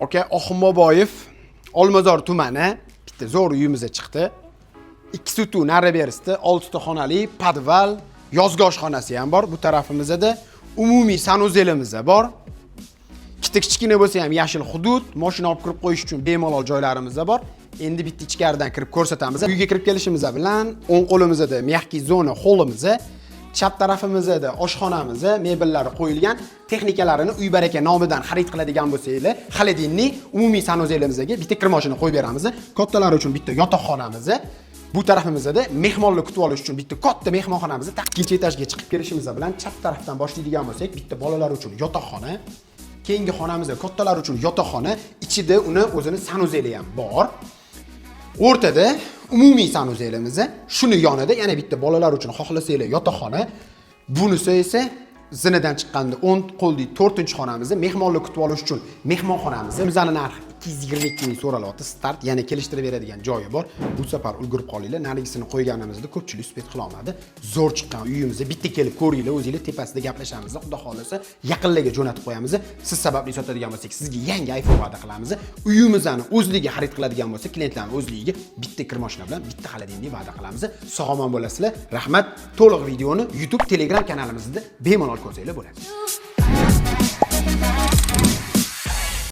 Aka Oxunboboyev Olmazor tumani bitta zo'r uyimizga chiqdi. 2 sutu nari berisda 6 ta xonali podval, yozgi oshxonasi ham bor. Bu tarafimizda umumiy sanuzelimiz bor. Kichkina bo'lsa ham yashil hudud, mashina olib kirib qo'yish uchun bemalol joylarimiz bor. Endi bitta ichkaridan kirib ko'rsatamiz. Uyga kirib kelishimiz bilan o'ng qo'limizda mexkiy zona holimiz, chap tarafimizda oshxonamiz, mebellari qo'yilgan, texnikalarini Uy baraka nomidan xarid qiladigan bo'lsanglar, Xaledinni umumiy sanuzelimizga bitta kir mashina qo'yib beramiz. Kattalar uchun bitta yotoqxonamiz, bu tarafimizda mehmonlar kutib olish uchun bitta katta mehmonxonamiz, ikkinchi etajga chiqib kelishimiz bilan chap tarafdan boshlaydigan bo'lsak, bitta bolalar uchun yotoqxona, keyingi xonamizda kattalar uchun yotoqxona, ichida uni o'zini sanuzeli ham bor. O'rtada umumiy sanuzelimiz, shuni yonida yana bitta bolalar uchun xohlasanglar yotoqxona, bunisi esa zinadan chiqqanda 10 qo'lli 4-xonamiz, mehmonlar kutib olish uchun mehmonxonamiz. Bizning narxi 222 ming so'ralyapti. Start, ya'ni kelishtirib beradigan joyi bor. Bu safar ulgurib qolinglar. Narigisini qo'yganimizda ko'pchilik uspet qila olmadi. Zo'r chiqqan uyimizda bitta kelib ko'ringlar, o'zingizlar tepasida gaplashamiz. Xudo xolasa yaqinlarga jo'natib qo'yamiz. Siz sababli sotadigan bo'lsak, sizga yangi iPhone va'da qilamiz. Uyimizni o'zligiga xarid qiladigan bo'lsa, klientlarning o'zligiga bitta kir mashina bilan bitta Xaledinni va'da qilamiz. Sog' omon bo'lasizlar. Rahmat. To'liq videoni YouTube, Telegram kanalimizda bemalol ko'rsanglar bo'ladi.